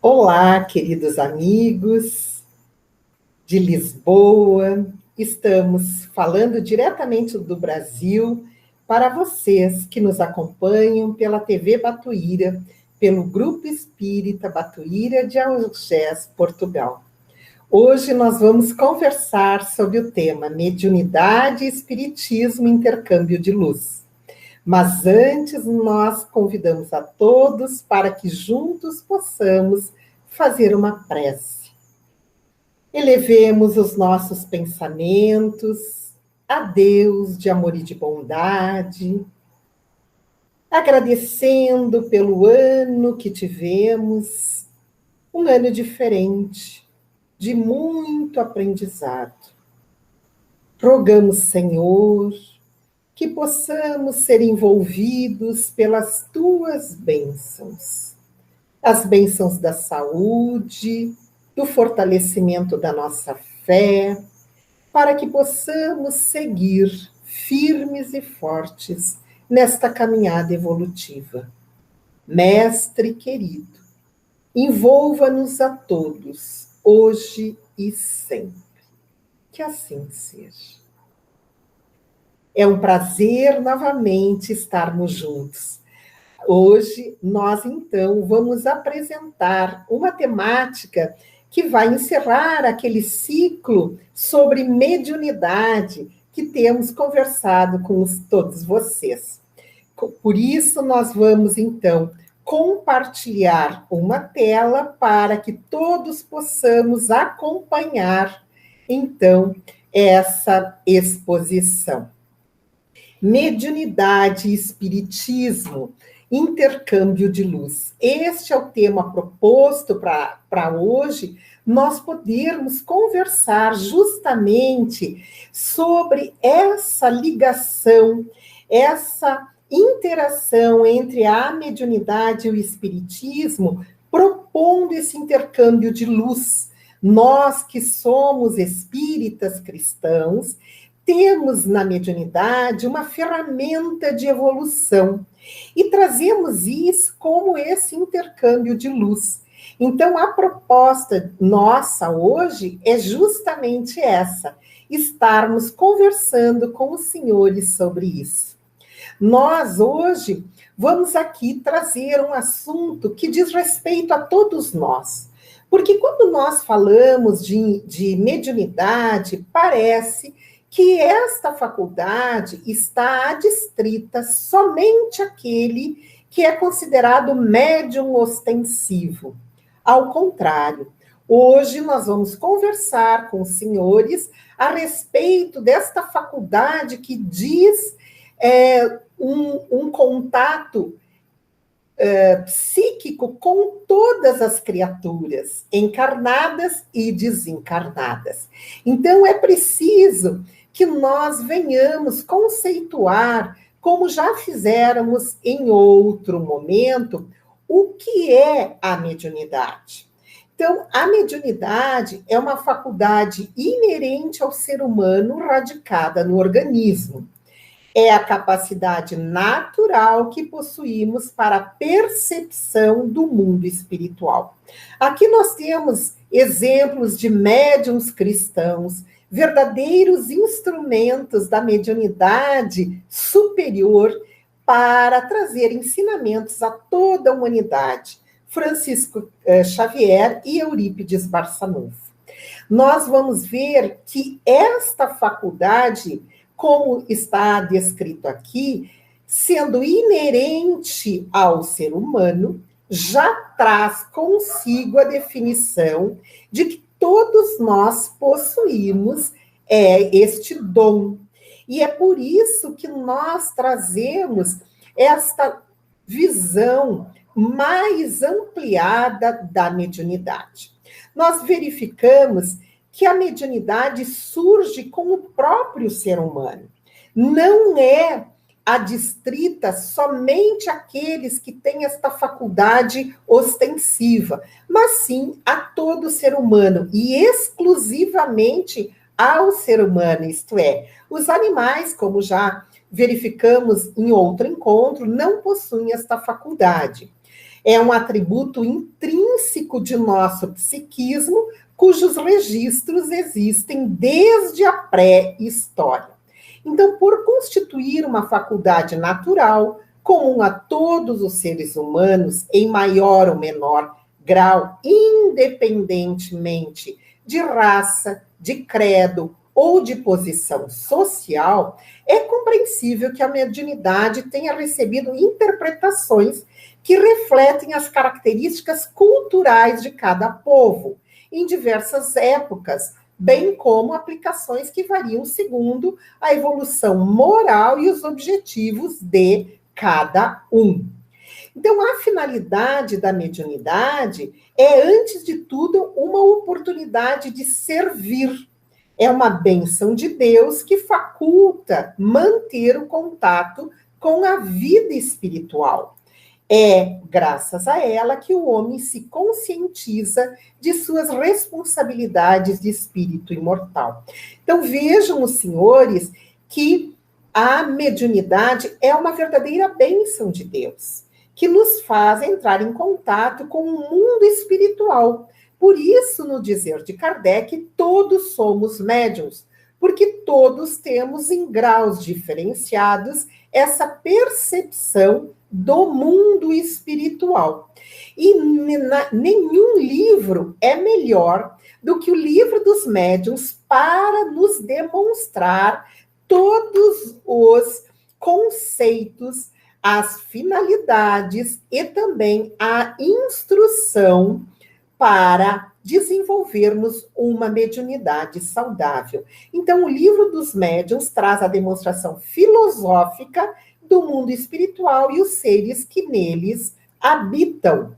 Olá, queridos amigos de Lisboa. Estamos falando diretamente do Brasil para vocês que nos acompanham pela TV Batuíra, pelo Grupo Espírita Batuíra de Algés, Portugal. Hoje nós vamos conversar sobre o tema Mediunidade, Espiritismo e Intercâmbio de Luz. Mas antes, nós convidamos a todos para que juntos possamos fazer uma prece. Elevemos os nossos pensamentos a Deus de amor e de bondade, agradecendo pelo ano que tivemos, um ano diferente, de muito aprendizado. Rogamos, Senhor, que possamos ser envolvidos pelas tuas bênçãos. As bênçãos da saúde, do fortalecimento da nossa fé, para que possamos seguir firmes e fortes nesta caminhada evolutiva. Mestre querido, envolva-nos a todos, hoje e sempre. Que assim seja. É um prazer novamente estarmos juntos. Hoje, nós, então, vamos apresentar uma temática que vai encerrar aquele ciclo sobre mediunidade que temos conversado com todos vocês. Por isso, nós vamos, então, compartilhar uma tela para que todos possamos acompanhar, então, essa exposição. Mediunidade e espiritismo, intercâmbio de luz. Este é o tema proposto para hoje, nós podermos conversar justamente sobre essa ligação, essa interação entre a mediunidade e o espiritismo, propondo esse intercâmbio de luz. Nós que somos espíritas cristãos, temos na mediunidade uma ferramenta de evolução e trazemos isso como esse intercâmbio de luz. Então, a proposta nossa hoje é justamente essa, estarmos conversando com os senhores sobre isso. Nós, hoje, vamos aqui trazer um assunto que diz respeito a todos nós. Porque quando nós falamos de mediunidade, parece que esta faculdade está adstrita somente àquele que é considerado médium ostensivo. Ao contrário, hoje nós vamos conversar com os senhores a respeito desta faculdade que diz um contato psíquico com todas as criaturas, encarnadas e desencarnadas. Então, é preciso que nós venhamos conceituar, como já fizéramos em outro momento, o que é a mediunidade. Então, a mediunidade é uma faculdade inerente ao ser humano radicada no organismo. É a capacidade natural que possuímos para a percepção do mundo espiritual. Aqui nós temos exemplos de médiuns cristãos, verdadeiros instrumentos da mediunidade superior para trazer ensinamentos a toda a humanidade. Francisco Xavier e Eurípides Barçanufo. Nós vamos ver que esta faculdade, como está descrito aqui, sendo inerente ao ser humano, já traz consigo a definição de que todos nós possuímos este dom. E é por isso que nós trazemos esta visão mais ampliada da mediunidade. Nós verificamos que a mediunidade surge com o próprio ser humano. Não é adstrita somente àqueles que têm esta faculdade ostensiva, mas sim a todo ser humano, e exclusivamente ao ser humano, isto é, os animais, como já verificamos em outro encontro, não possuem esta faculdade. É um atributo intrínseco de nosso psiquismo, cujos registros existem desde a pré-história. Então, por constituir uma faculdade natural, comum a todos os seres humanos, em maior ou menor grau, independentemente de raça, de credo ou de posição social, é compreensível que a mediunidade tenha recebido interpretações que refletem as características culturais de cada povo, em diversas épocas, bem como aplicações que variam segundo a evolução moral e os objetivos de cada um. Então, a finalidade da mediunidade é, antes de tudo, uma oportunidade de servir. É uma bênção de Deus que faculta manter o contato com a vida espiritual. É graças a ela que o homem se conscientiza de suas responsabilidades de espírito imortal. Então, vejam os senhores que a mediunidade é uma verdadeira bênção de Deus, que nos faz entrar em contato com o mundo espiritual. Por isso, no dizer de Kardec, todos somos médiuns, porque todos temos em graus diferenciados essa percepção do mundo espiritual. E nenhum livro é melhor do que o Livro dos Médiuns para nos demonstrar todos os conceitos, as finalidades e também a instrução para desenvolvermos uma mediunidade saudável. Então, o Livro dos Médiuns traz a demonstração filosófica do mundo espiritual e os seres que neles habitam.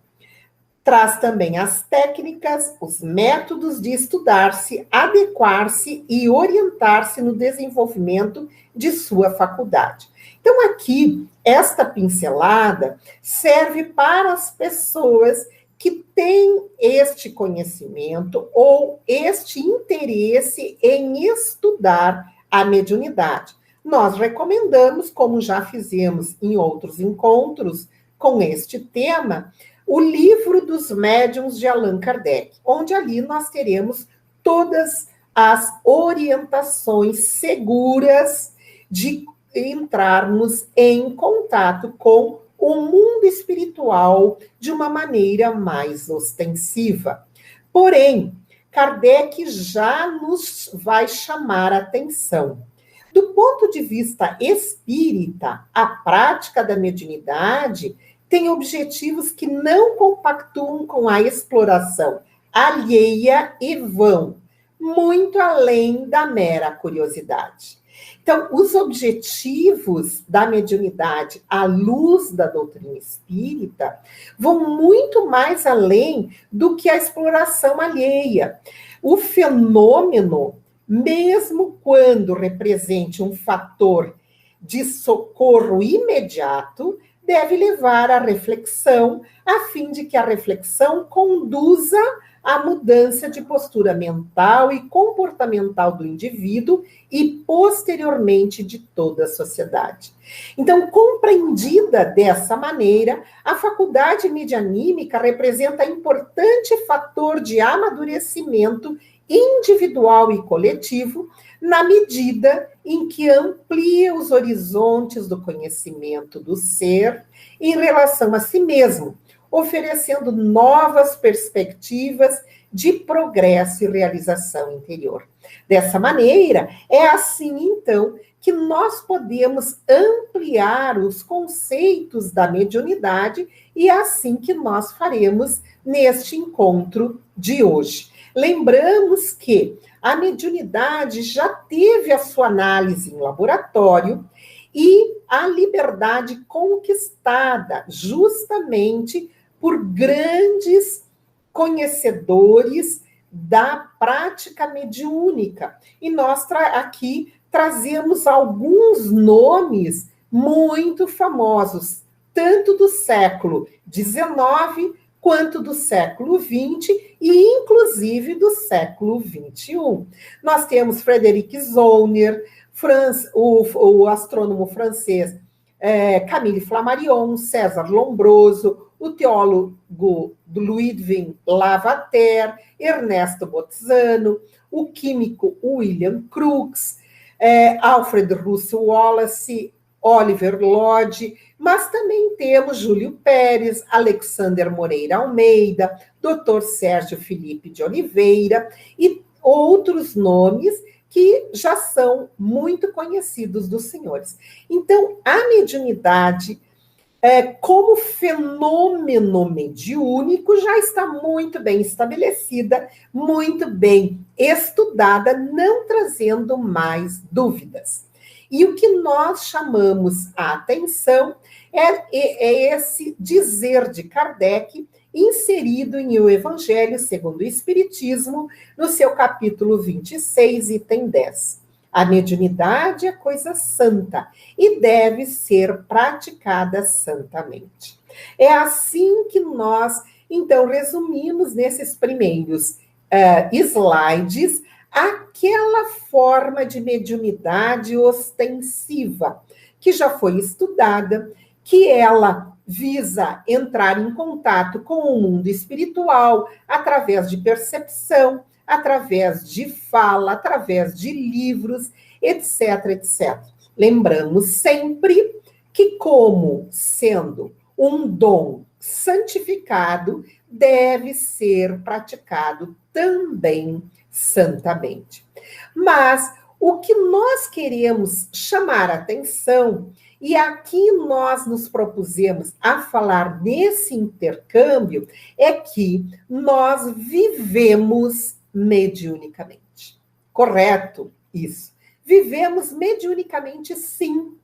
Traz também as técnicas, os métodos de estudar-se, adequar-se e orientar-se no desenvolvimento de sua faculdade. Então, aqui, esta pincelada serve para as pessoas que têm este conhecimento ou este interesse em estudar a mediunidade. Nós recomendamos, como já fizemos em outros encontros com este tema, o Livro dos Médiuns de Allan Kardec, onde ali nós teremos todas as orientações seguras de entrarmos em contato com o mundo espiritual de uma maneira mais ostensiva. Porém, Kardec já nos vai chamar a atenção. Do ponto de vista espírita, a prática da mediunidade tem objetivos que não compactuam com a exploração alheia e vão muito além da mera curiosidade. Então, os objetivos da mediunidade à luz da doutrina espírita vão muito mais além do que a exploração alheia. O fenômeno, mesmo quando represente um fator de socorro imediato, deve levar à reflexão, a fim de que a reflexão conduza à mudança de postura mental e comportamental do indivíduo e, posteriormente, de toda a sociedade. Então, compreendida dessa maneira, a faculdade medianímica representa importante fator de amadurecimento individual e coletivo, na medida em que amplia os horizontes do conhecimento do ser em relação a si mesmo, oferecendo novas perspectivas de progresso e realização interior. Dessa maneira, é assim, então, que nós podemos ampliar os conceitos da mediunidade e é assim que nós faremos neste encontro de hoje. Lembramos que a mediunidade já teve a sua análise em laboratório e a liberdade conquistada justamente por grandes conhecedores da prática mediúnica. E nós aqui trazemos alguns nomes muito famosos, tanto do século XIX quanto do século XX e, inclusive, do século XXI. Nós temos Frederic Zollner, o astrônomo francês Camille Flammarion, César Lombroso, o teólogo Ludwig Lavater, Ernesto Bozzano, o químico William Crookes, Alfred Russel Wallace, Oliver Lodge, mas também temos Júlio Pérez, Alexander Moreira Almeida, Dr. Sérgio Felipe de Oliveira e outros nomes que já são muito conhecidos dos senhores. Então, a mediunidade, como fenômeno mediúnico, já está muito bem estabelecida, muito bem estudada, não trazendo mais dúvidas. E o que nós chamamos a atenção é esse dizer de Kardec, inserido em O Evangelho segundo o Espiritismo, no seu capítulo 26, item 10. A mediunidade é coisa santa e deve ser praticada santamente. É assim que nós, então, resumimos nesses primeiros slides aquela forma de mediunidade ostensiva, que já foi estudada, que ela visa entrar em contato com o mundo espiritual através de percepção, através de fala, através de livros, etc, etc. Lembramos sempre que, como sendo um dom santificado, deve ser praticado também santamente. Mas o que nós queremos chamar a atenção, e aqui nós nos propusemos a falar nesse intercâmbio, é que nós vivemos mediunicamente. Correto? Isso. Vivemos mediunicamente, sim.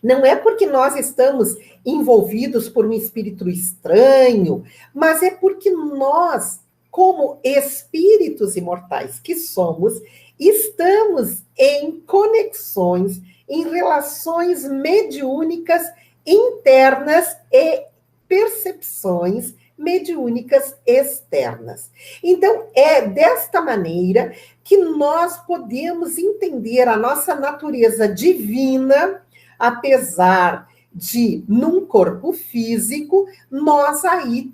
Não é porque nós estamos envolvidos por um espírito estranho, mas é porque nós, como espíritos imortais que somos, estamos em conexões, em relações mediúnicas internas e percepções mediúnicas externas. Então, é desta maneira que nós podemos entender a nossa natureza divina, apesar de, num corpo físico, nós aí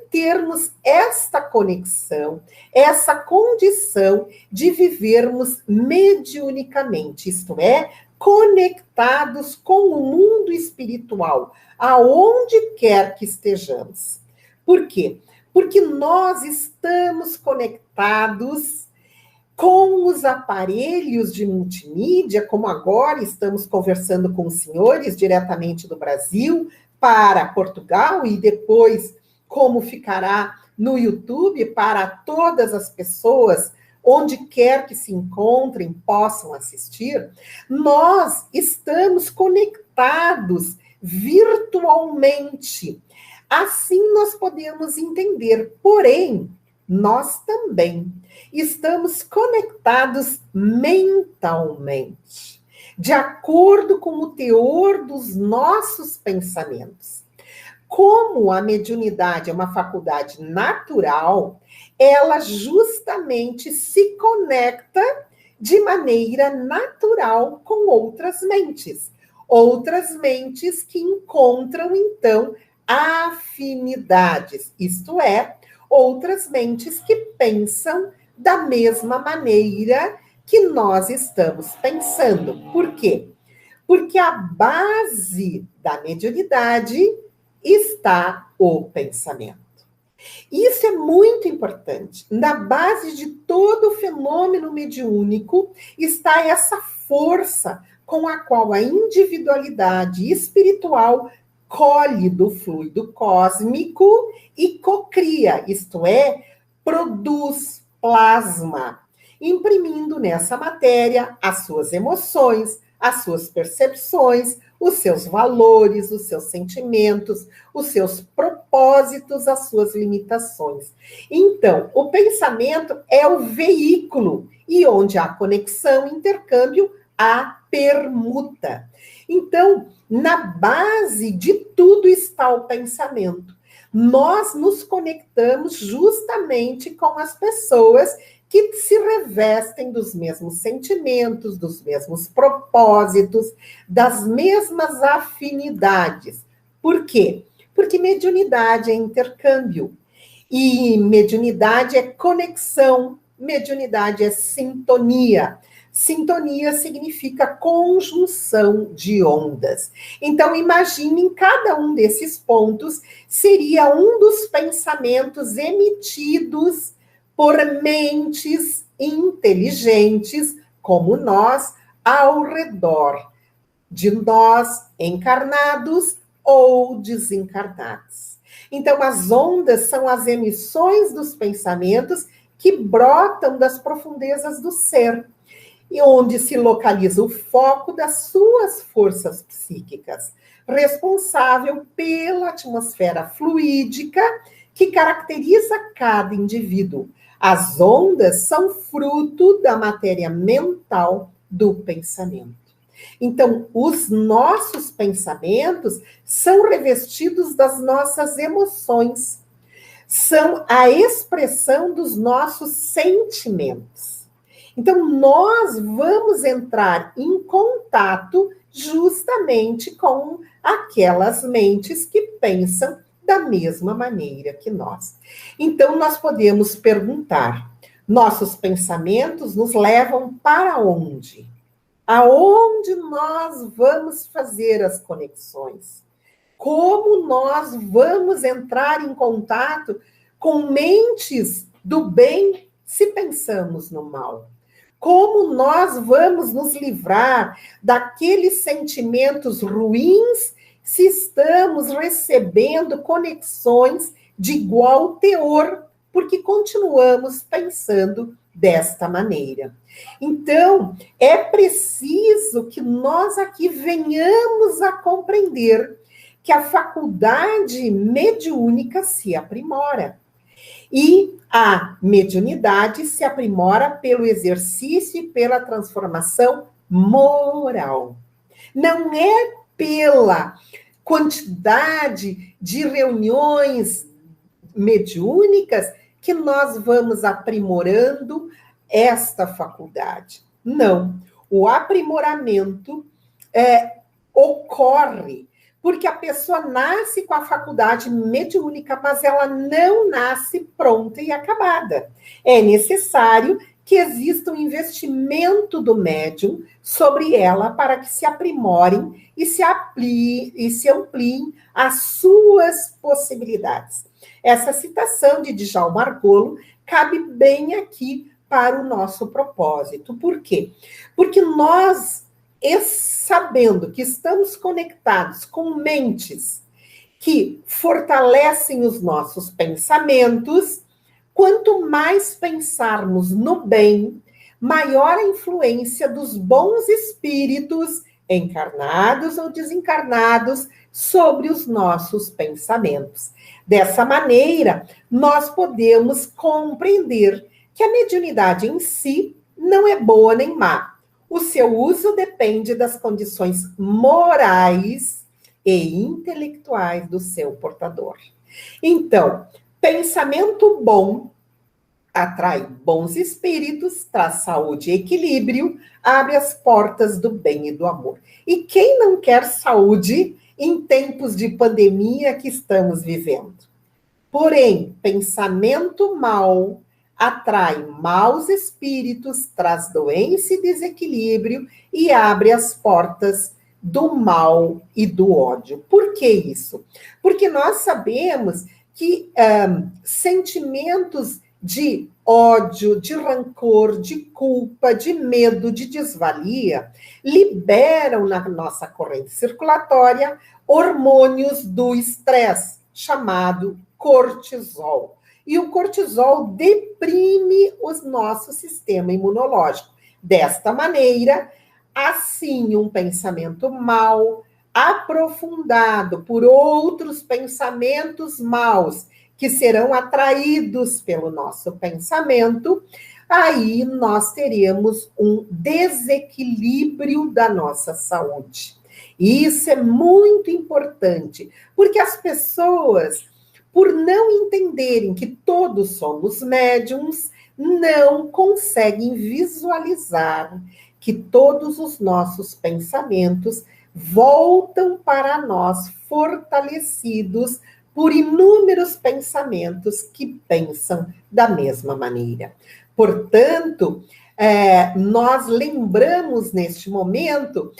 termos esta conexão, essa condição de vivermos mediunicamente, isto é, conectados com o mundo espiritual, aonde quer que estejamos. Por quê? Porque nós estamos conectados com os aparelhos de multimídia, como agora estamos conversando com os senhores diretamente do Brasil para Portugal e depois como ficará no YouTube para todas as pessoas, onde quer que se encontrem, possam assistir. Nós estamos conectados virtualmente. Assim nós podemos entender, porém, nós também estamos conectados mentalmente, de acordo com o teor dos nossos pensamentos. Como a mediunidade é uma faculdade natural, ela justamente se conecta de maneira natural com outras mentes que encontram, então, afinidades, isto é, outras mentes que pensam da mesma maneira que nós estamos pensando. Por quê? Porque a base da mediunidade está o pensamento. Isso é muito importante. Na base de todo o fenômeno mediúnico está essa força com a qual a individualidade espiritual colhe do fluido cósmico e cocria, isto é, produz, plasma, imprimindo nessa matéria as suas emoções, as suas percepções, os seus valores, os seus sentimentos, os seus propósitos, as suas limitações. Então, o pensamento é o veículo, e onde há conexão, intercâmbio, há permuta. Então, na base de tudo está o pensamento. Nós nos conectamos justamente com as pessoas que se revestem dos mesmos sentimentos, dos mesmos propósitos, das mesmas afinidades. Por quê? Porque mediunidade é intercâmbio. E mediunidade é conexão, mediunidade é sintonia. Sintonia significa conjunção de ondas. Então, imaginem, cada um desses pontos seria um dos pensamentos emitidos por mentes inteligentes, como nós, ao redor de nós, encarnados ou desencarnados. Então, as ondas são as emissões dos pensamentos que brotam das profundezas do ser, e onde se localiza o foco das suas forças psíquicas, responsável pela atmosfera fluídica que caracteriza cada indivíduo. As ondas são fruto da matéria mental do pensamento. Então, os nossos pensamentos são revestidos das nossas emoções, são a expressão dos nossos sentimentos. Então, nós vamos entrar em contato justamente com aquelas mentes que pensam da mesma maneira que nós. Então, nós podemos perguntar: nossos pensamentos nos levam para onde? Aonde nós vamos fazer as conexões? Como nós vamos entrar em contato com mentes do bem se pensamos no mal? Como nós vamos nos livrar daqueles sentimentos ruins se estamos recebendo conexões de igual teor, porque continuamos pensando desta maneira? Então, é preciso que nós aqui venhamos a compreender que a faculdade mediúnica se aprimora. E a mediunidade se aprimora pelo exercício e pela transformação moral. Não é pela quantidade de reuniões mediúnicas que nós vamos aprimorando esta faculdade. Não. O aprimoramento ocorre porque a pessoa nasce com a faculdade mediúnica, mas ela não nasce pronta e acabada. É necessário que exista um investimento do médium sobre ela para que se aprimorem e se ampliem as suas possibilidades. Essa citação de Djalma Argolo cabe bem aqui para o nosso propósito. Por quê? Porque nós, sabendo que estamos conectados com mentes que fortalecem os nossos pensamentos, quanto mais pensarmos no bem, maior a influência dos bons espíritos, encarnados ou desencarnados, sobre os nossos pensamentos. Dessa maneira, nós podemos compreender que a mediunidade em si não é boa nem má. O seu uso depende das condições morais e intelectuais do seu portador. Então, pensamento bom atrai bons espíritos, traz saúde e equilíbrio, abre as portas do bem e do amor. E quem não quer saúde em tempos de pandemia que estamos vivendo? Porém, pensamento mau atrai maus espíritos, traz doença e desequilíbrio e abre as portas do mal e do ódio. Por que isso? Porque nós sabemos que sentimentos de ódio, de rancor, de culpa, de medo, de desvalia, liberam na nossa corrente circulatória hormônios do estresse, chamado cortisol. E o cortisol deprime o nosso sistema imunológico. Desta maneira, assim, um pensamento mau, aprofundado por outros pensamentos maus, que serão atraídos pelo nosso pensamento, aí nós teremos um desequilíbrio da nossa saúde. E isso é muito importante, porque as pessoas, por não entenderem que todos somos médiums, não conseguem visualizar que todos os nossos pensamentos voltam para nós fortalecidos por inúmeros pensamentos que pensam da mesma maneira. Portanto, nós lembramos neste momento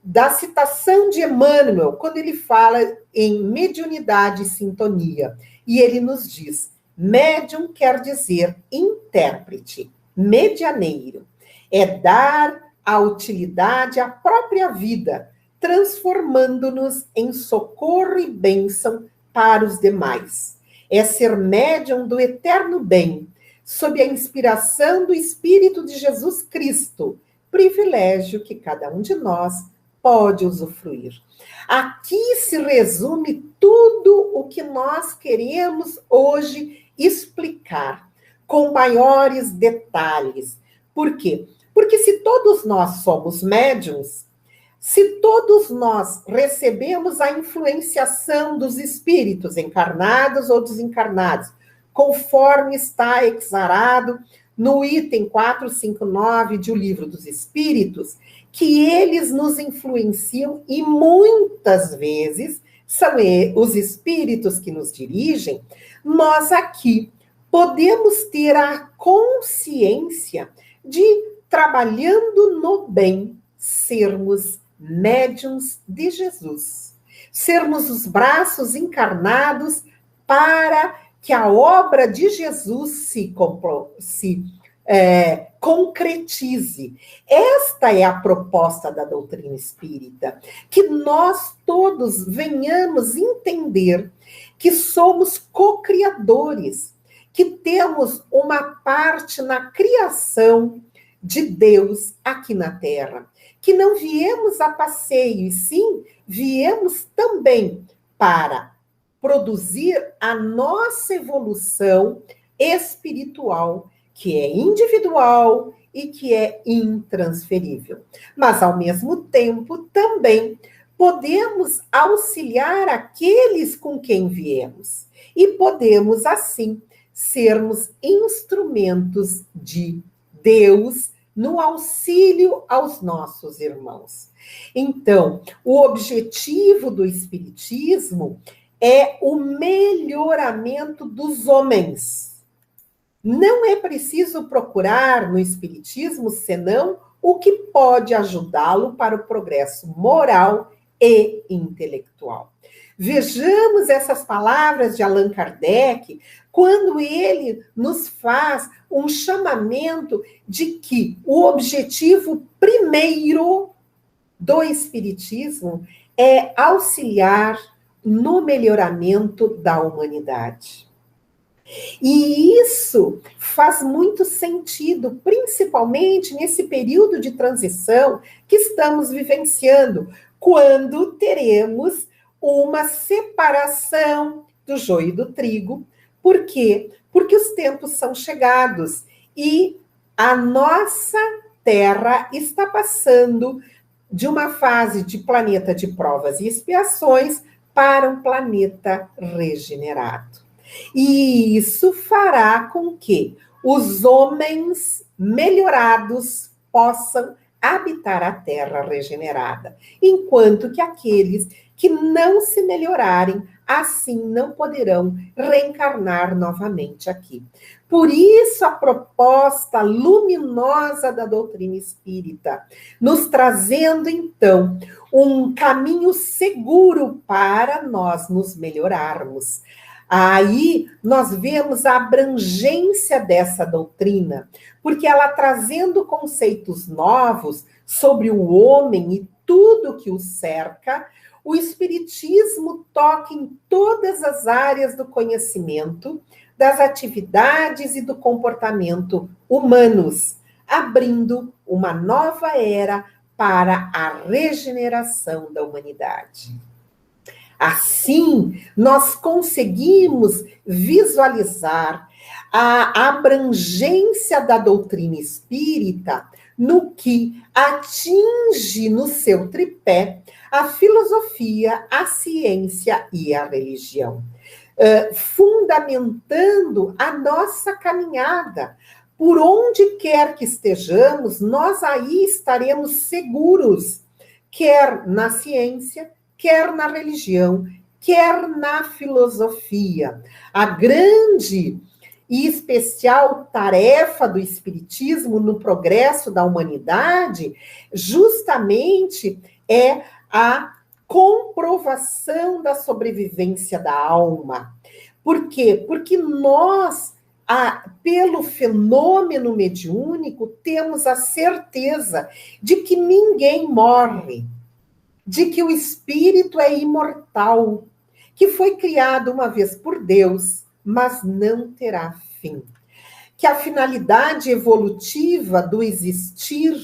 da citação de Emmanuel, quando ele fala em mediunidade e sintonia, e ele nos diz: médium quer dizer intérprete, medianeiro, é dar a utilidade à própria vida, transformando-nos em socorro e bênção para os demais. É ser médium do eterno bem, sob a inspiração do Espírito de Jesus Cristo, privilégio que cada um de nós pode usufruir. Aqui se resume tudo o que nós queremos hoje explicar, com maiores detalhes. Por quê? Porque se todos nós somos médiuns, se todos nós recebemos a influenciação dos espíritos encarnados ou desencarnados, conforme está exarado no item 459 de O Livro dos Espíritos, que eles nos influenciam e muitas vezes são os espíritos que nos dirigem, nós aqui podemos ter a consciência de, trabalhando no bem, sermos médiuns de Jesus, sermos os braços encarnados para que a obra de Jesus se concretize. Esta é a proposta da doutrina espírita, que nós todos venhamos entender que somos co-criadores, que temos uma parte na criação de Deus aqui na Terra, que não viemos a passeio, e sim viemos também para produzir a nossa evolução espiritual, que é individual e que é intransferível. Mas, ao mesmo tempo, também podemos auxiliar aqueles com quem viemos. E podemos, assim, sermos instrumentos de Deus no auxílio aos nossos irmãos. Então, o objetivo do Espiritismo é o melhoramento dos homens. Não é preciso procurar no Espiritismo senão o que pode ajudá-lo para o progresso moral e intelectual. Vejamos essas palavras de Allan Kardec, quando ele nos faz um chamamento de que o objetivo primeiro do Espiritismo é auxiliar no melhoramento da humanidade. E isso faz muito sentido, principalmente nesse período de transição que estamos vivenciando, quando teremos uma separação do joio e do trigo. Por quê? Porque os tempos são chegados e a nossa Terra está passando de uma fase de planeta de provas e expiações para um planeta regenerado. E isso fará com que os homens melhorados possam habitar a terra regenerada, enquanto que aqueles que não se melhorarem, assim não poderão reencarnar novamente aqui. Por isso, a proposta luminosa da doutrina espírita, nos trazendo, então, um caminho seguro para nós nos melhorarmos. Aí nós vemos a abrangência dessa doutrina, porque ela trazendo conceitos novos sobre o homem e tudo que o cerca, o Espiritismo toca em todas as áreas do conhecimento, das atividades e do comportamento humanos, abrindo uma nova era para a regeneração da humanidade. Assim, nós conseguimos visualizar a abrangência da doutrina espírita no que atinge no seu tripé a filosofia, a ciência e a religião, fundamentando a nossa caminhada. Por onde quer que estejamos, nós aí estaremos seguros, quer na ciência, quer na religião, quer na filosofia. A grande e especial tarefa do Espiritismo no progresso da humanidade, justamente é a comprovação da sobrevivência da alma. Por quê? Porque nós, pelo fenômeno mediúnico, temos a certeza de que ninguém morre, de que o espírito é imortal, que foi criado uma vez por Deus, mas não terá fim. Que a finalidade evolutiva do existir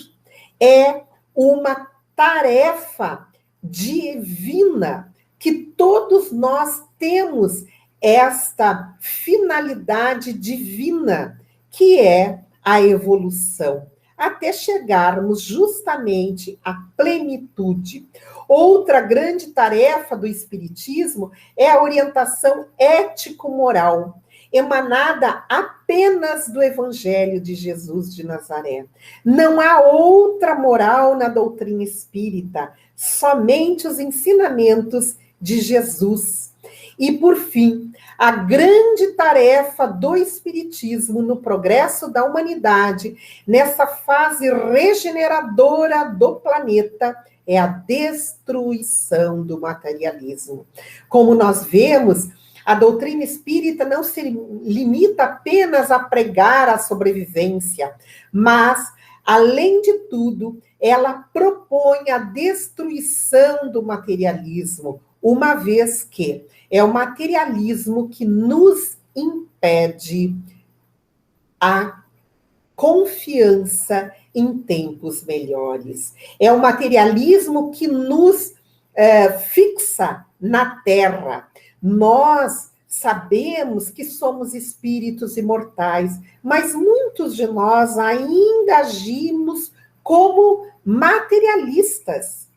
é uma tarefa divina, que todos nós temos esta finalidade divina, que é a evolução, até chegarmos justamente à plenitude. Outra grande tarefa do Espiritismo é a orientação ético-moral, emanada apenas do Evangelho de Jesus de Nazaré. Não há outra moral na doutrina espírita, somente os ensinamentos de Jesus. E, por fim, a grande tarefa do Espiritismo no progresso da humanidade, nessa fase regeneradora do planeta, é a destruição do materialismo. Como nós vemos, a doutrina espírita não se limita apenas a pregar a sobrevivência, mas, além de tudo, ela propõe a destruição do materialismo, uma vez que é o materialismo que nos impede a confiança em tempos melhores. É o materialismo que nos fixa na terra. Nós sabemos que somos espíritos imortais, mas muitos de nós ainda agimos como materialistas,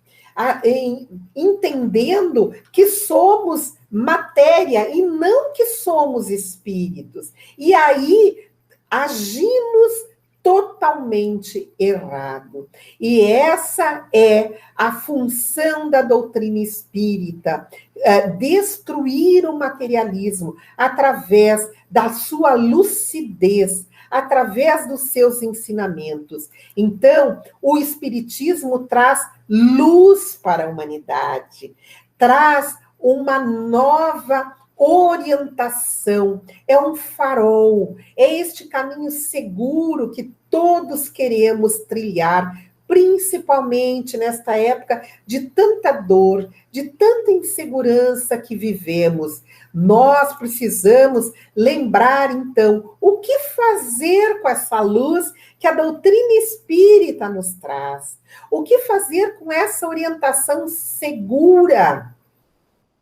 entendendo que somos matéria e não que somos espíritos. E aí agimos totalmente errado. E essa é a função da doutrina espírita, destruir o materialismo através da sua lucidez, através dos seus ensinamentos. Então, o Espiritismo traz luz para a humanidade, traz uma nova orientação, é um farol, é este caminho seguro que todos queremos trilhar, principalmente nesta época de tanta dor, de tanta insegurança que vivemos. Nós precisamos lembrar, então, o que fazer com essa luz que a doutrina espírita nos traz. O que fazer com essa orientação segura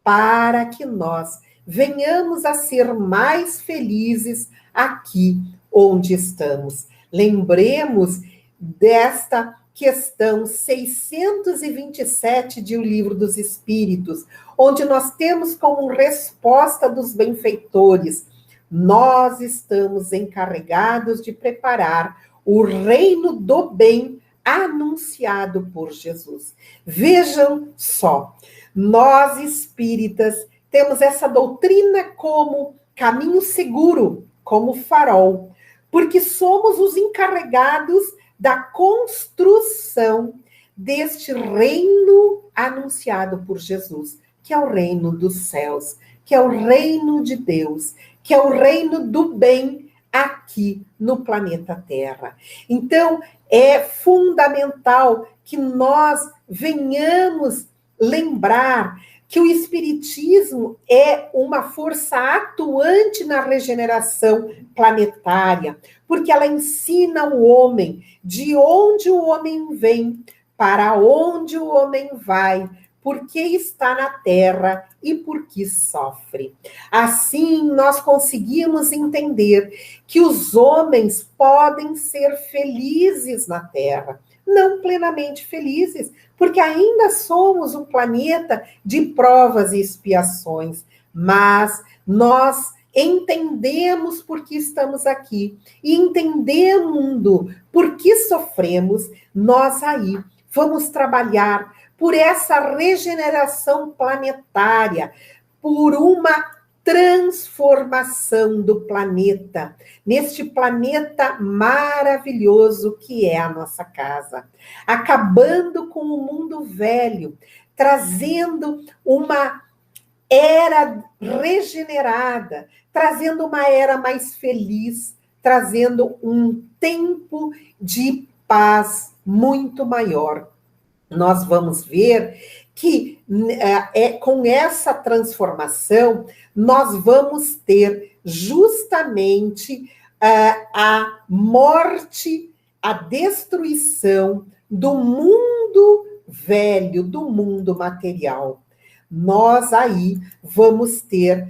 para que nós venhamos a ser mais felizes aqui onde estamos. Lembremos desta questão 627 de O Livro dos Espíritos, onde nós temos como resposta dos benfeitores: nós estamos encarregados de preparar o reino do bem anunciado por Jesus. Vejam só, nós espíritas temos essa doutrina como caminho seguro, como farol, porque somos os encarregados da construção deste reino anunciado por Jesus, que é o reino dos céus, que é o reino de Deus, que é o reino do bem aqui no planeta Terra. Então, é fundamental que nós venhamos lembrar que o Espiritismo é uma força atuante na regeneração planetária, porque ela ensina o homem de onde o homem vem, para onde o homem vai, por que está na Terra e por que sofre. Assim, nós conseguimos entender que os homens podem ser felizes na Terra, não plenamente felizes, porque ainda somos um planeta de provas e expiações, mas nós entendemos por que estamos aqui e entendendo por que sofremos, nós aí vamos trabalhar por essa regeneração planetária, por uma transformação do planeta, neste planeta maravilhoso que é a nossa casa, acabando com o mundo velho, trazendo uma era regenerada, trazendo uma era mais feliz, trazendo um tempo de paz muito maior. Nós vamos ver que com essa transformação, nós vamos ter justamente a morte, a destruição do mundo velho, do mundo material. Nós aí vamos ter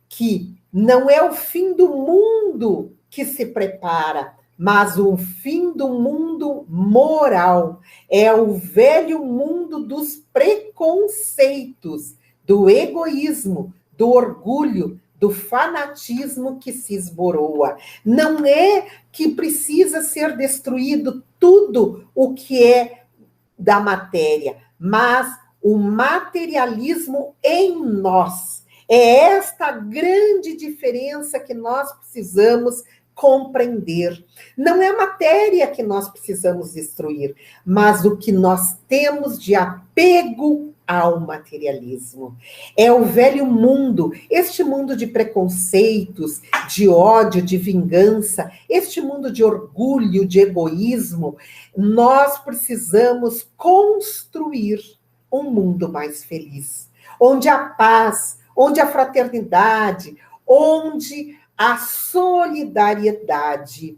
que não é o fim do mundo que se prepara, mas o fim do mundo moral. É o velho mundo dos preconceitos, do egoísmo, do orgulho, do fanatismo que se esboroa. Não é que precisa ser destruído tudo o que é da matéria, mas o materialismo em nós. É esta grande diferença que nós precisamos compreender. Não é a matéria que nós precisamos destruir, mas o que nós temos de apego ao materialismo. É o velho mundo, este mundo de preconceitos, de ódio, de vingança, este mundo de orgulho, de egoísmo. Nós precisamos construir um mundo mais feliz, onde a paz, onde a fraternidade, onde a solidariedade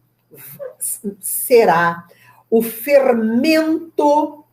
será o fermento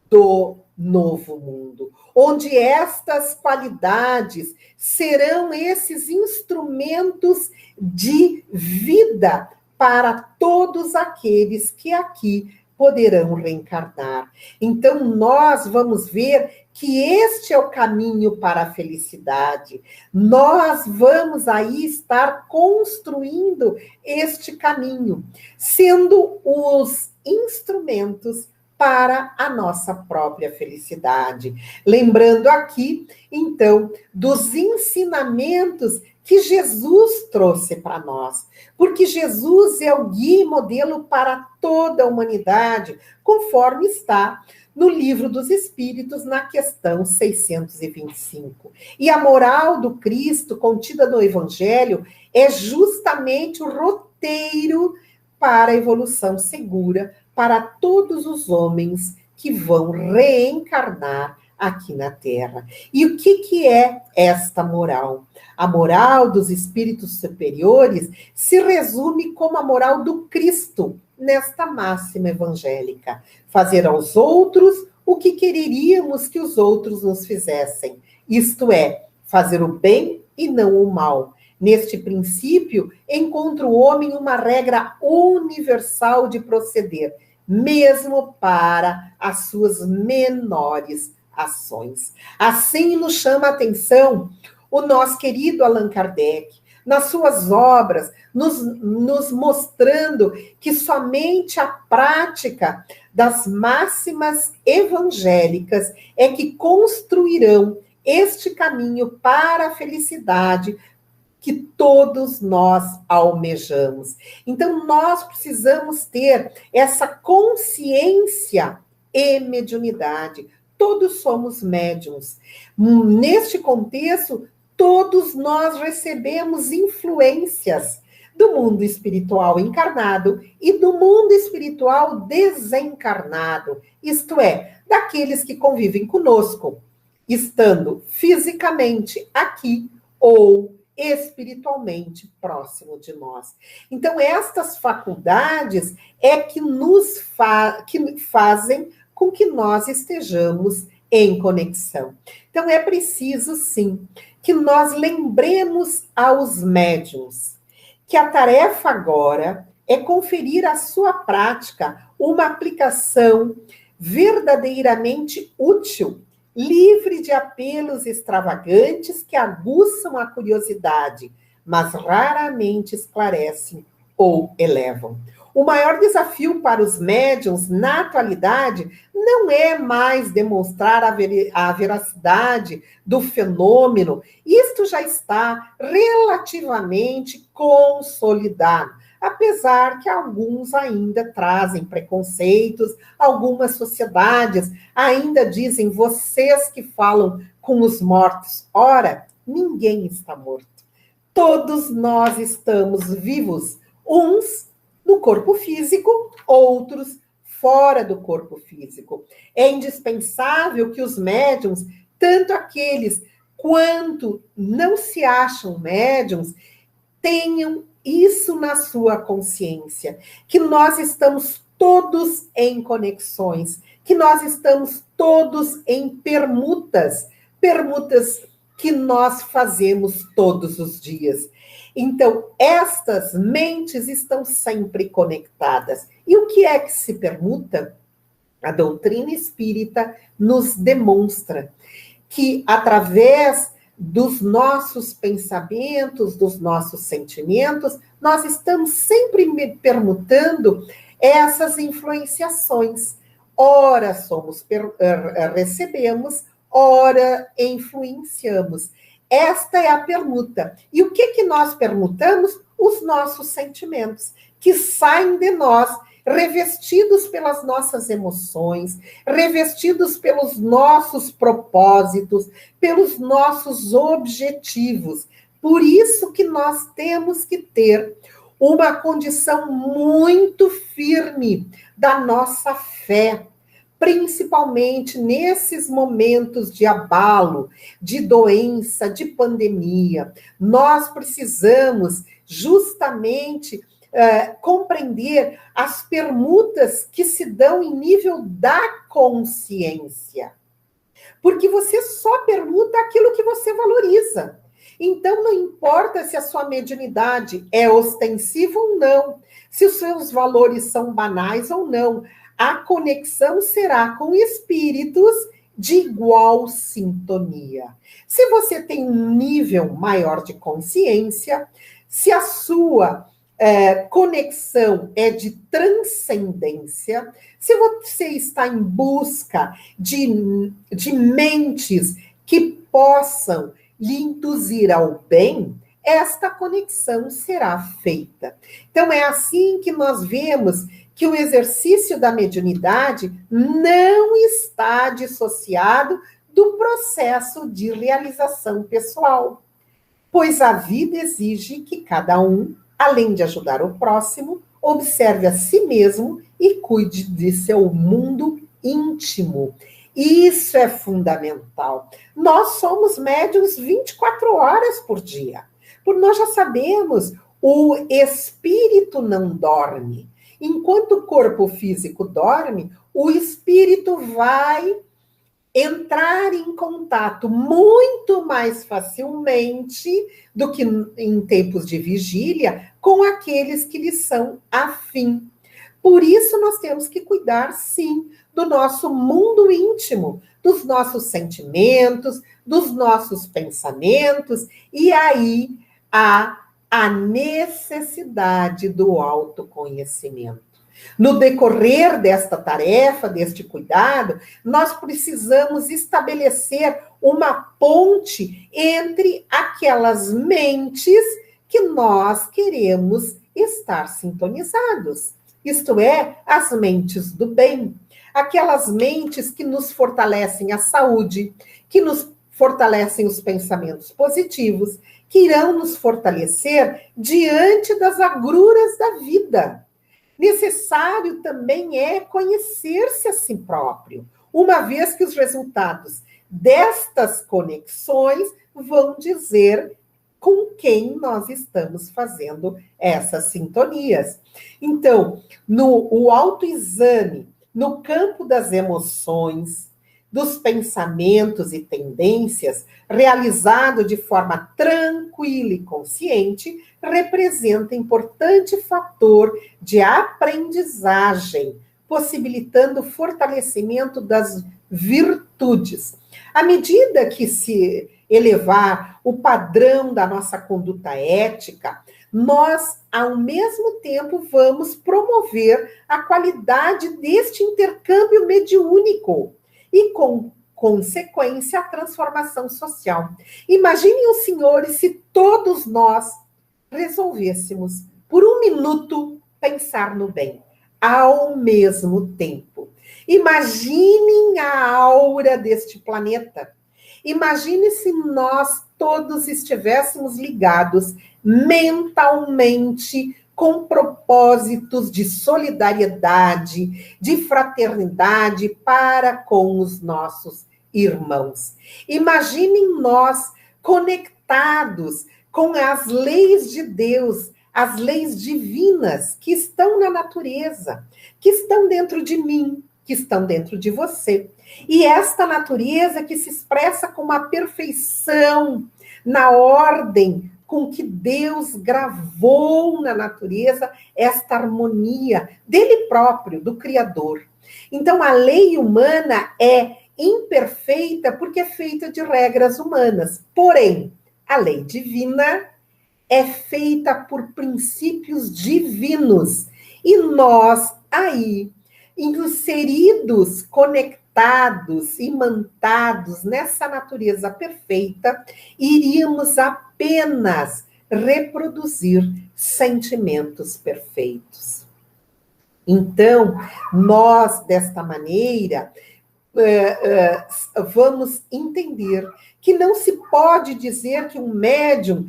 do novo mundo, onde estas qualidades serão esses instrumentos de vida para todos aqueles que aqui poderão reencarnar. Então, nós vamos ver que este é o caminho para a felicidade. Nós vamos aí estar construindo este caminho, sendo os instrumentos para a nossa própria felicidade. Lembrando aqui, então, dos ensinamentos que Jesus trouxe para nós, porque Jesus é o guia e modelo para toda a humanidade, conforme está no Livro dos Espíritos, na questão 625. E a moral do Cristo, contida no Evangelho, é justamente o roteiro para a evolução segura para todos os homens que vão reencarnar aqui na Terra. E o que é esta moral? A moral dos espíritos superiores se resume como a moral do Cristo, nesta máxima evangélica: fazer aos outros o que quereríamos que os outros nos fizessem, isto é, fazer o bem e não o mal. Neste princípio, encontra o homem uma regra universal de proceder, mesmo para as suas menores ações. Assim nos chama a atenção o nosso querido Allan Kardec, nas suas obras, nos mostrando que somente a prática das máximas evangélicas é que construirão este caminho para a felicidade que todos nós almejamos. Então, nós precisamos ter essa consciência e mediunidade. Todos somos médiuns. Neste contexto, todos nós recebemos influências do mundo espiritual encarnado e do mundo espiritual desencarnado, isto é, daqueles que convivem conosco, estando fisicamente aqui ou espiritualmente próximo de nós. Então, estas faculdades é que nos que fazem com que nós estejamos em conexão. Então, é preciso, sim, que nós lembremos aos médiuns que a tarefa agora é conferir à sua prática uma aplicação verdadeiramente útil, livre de apelos extravagantes que aguçam a curiosidade, mas raramente esclarecem ou elevam. O maior desafio para os médiuns na atualidade não é mais demonstrar a veracidade do fenômeno. Isto já está relativamente consolidado, apesar que alguns ainda trazem preconceitos, algumas sociedades ainda dizem, vocês que falam com os mortos. Ora, ninguém está morto. Todos nós estamos vivos, uns no corpo físico, outros fora do corpo físico. É indispensável que os médiuns, tanto aqueles quanto não se acham médiuns, tenham isso na sua consciência, que nós estamos todos em conexões, que nós estamos todos em permutas que nós fazemos todos os dias. Então, estas mentes estão sempre conectadas. E o que é que se permuta? A doutrina espírita nos demonstra que, através dos nossos pensamentos, dos nossos sentimentos, nós estamos sempre permutando essas influenciações. Ora recebemos, ora influenciamos. Esta é a permuta. E o que nós permutamos? Os nossos sentimentos, que saem de nós, revestidos pelas nossas emoções, revestidos pelos nossos propósitos, pelos nossos objetivos. Por isso que nós temos que ter uma condição muito firme da nossa fé, principalmente nesses momentos de abalo, de doença, de pandemia. Nós precisamos justamente compreender as permutas que se dão em nível da consciência. Porque você só permuta aquilo que você valoriza. Então, não importa se a sua mediunidade é ostensiva ou não, se os seus valores são banais ou não, a conexão será com espíritos de igual sintonia. Se você tem um nível maior de consciência, se a sua conexão é de transcendência, se você está em busca de mentes que possam lhe induzir ao bem, esta conexão será feita. Então, é assim que nós vemos que o exercício da mediunidade não está dissociado do processo de realização pessoal, pois a vida exige que cada um, além de ajudar o próximo, observe a si mesmo e cuide de seu mundo íntimo. Isso é fundamental. Nós somos médiuns 24 horas por dia. Por nós já sabemos, o espírito não dorme. Enquanto o corpo físico dorme, o espírito vai entrar em contato muito mais facilmente do que em tempos de vigília com aqueles que lhe são afim. Por isso, nós temos que cuidar, sim, do nosso mundo íntimo, dos nossos sentimentos, dos nossos pensamentos, e aí há a necessidade do autoconhecimento. No decorrer desta tarefa, deste cuidado, nós precisamos estabelecer uma ponte entre aquelas mentes que nós queremos estar sintonizados. Isto é, as mentes do bem, aquelas mentes que nos fortalecem a saúde, que nos fortalecem os pensamentos positivos, que irão nos fortalecer diante das agruras da vida. Necessário também é conhecer-se a si próprio, uma vez que os resultados destas conexões vão dizer com quem nós estamos fazendo essas sintonias. Então, o autoexame, no campo das emoções, dos pensamentos e tendências, realizado de forma tranquila e consciente, representa importante fator de aprendizagem, possibilitando o fortalecimento das virtudes. À medida que se elevar o padrão da nossa conduta ética, nós, ao mesmo tempo, vamos promover a qualidade deste intercâmbio mediúnico e, com consequência, a transformação social. Imaginem os senhores se todos nós resolvêssemos, por um minuto, pensar no bem, ao mesmo tempo. Imaginem a aura deste planeta. Imagine se nós todos estivéssemos ligados mentalmente com propósitos de solidariedade, de fraternidade para com os nossos irmãos. Imaginem nós conectados com as leis de Deus, as leis divinas que estão na natureza, que estão dentro de mim, que estão dentro de você. E esta natureza que se expressa com uma perfeição na ordem com que Deus gravou na natureza esta harmonia dele próprio, do Criador. Então, a lei humana é imperfeita porque é feita de regras humanas. Porém, a lei divina é feita por princípios divinos. E nós, aí, inseridos, conectados, imantados nessa natureza perfeita, iríamos apenas reproduzir sentimentos perfeitos. Então, nós, desta maneira, vamos entender que não se pode dizer que um médium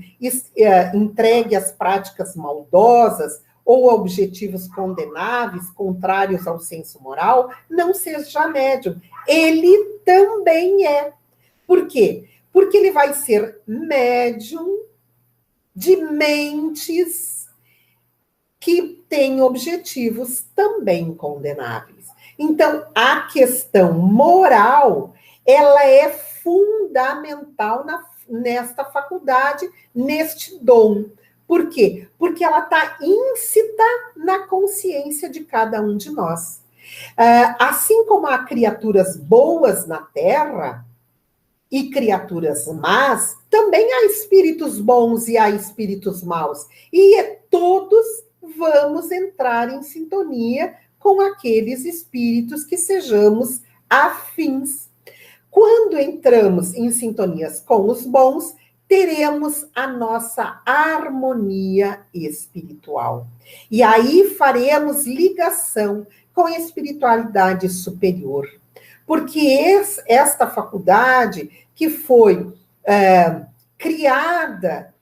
entregue às práticas maldosas ou objetivos condenáveis, contrários ao senso moral, não seja médium. Ele também é. Por quê? Porque ele vai ser médium de mentes que têm objetivos também condenáveis. Então, a questão moral, ela é fundamental nesta faculdade, neste dom. Por quê? Porque ela está íncita na consciência de cada um de nós. Assim como há criaturas boas na Terra e criaturas más, também há espíritos bons e há espíritos maus. E todos vamos entrar em sintonia com aqueles espíritos que sejamos afins. Quando entramos em sintonias com os bons, teremos a nossa harmonia espiritual. E aí faremos ligação com a espiritualidade superior. Porque esta faculdade que foi criada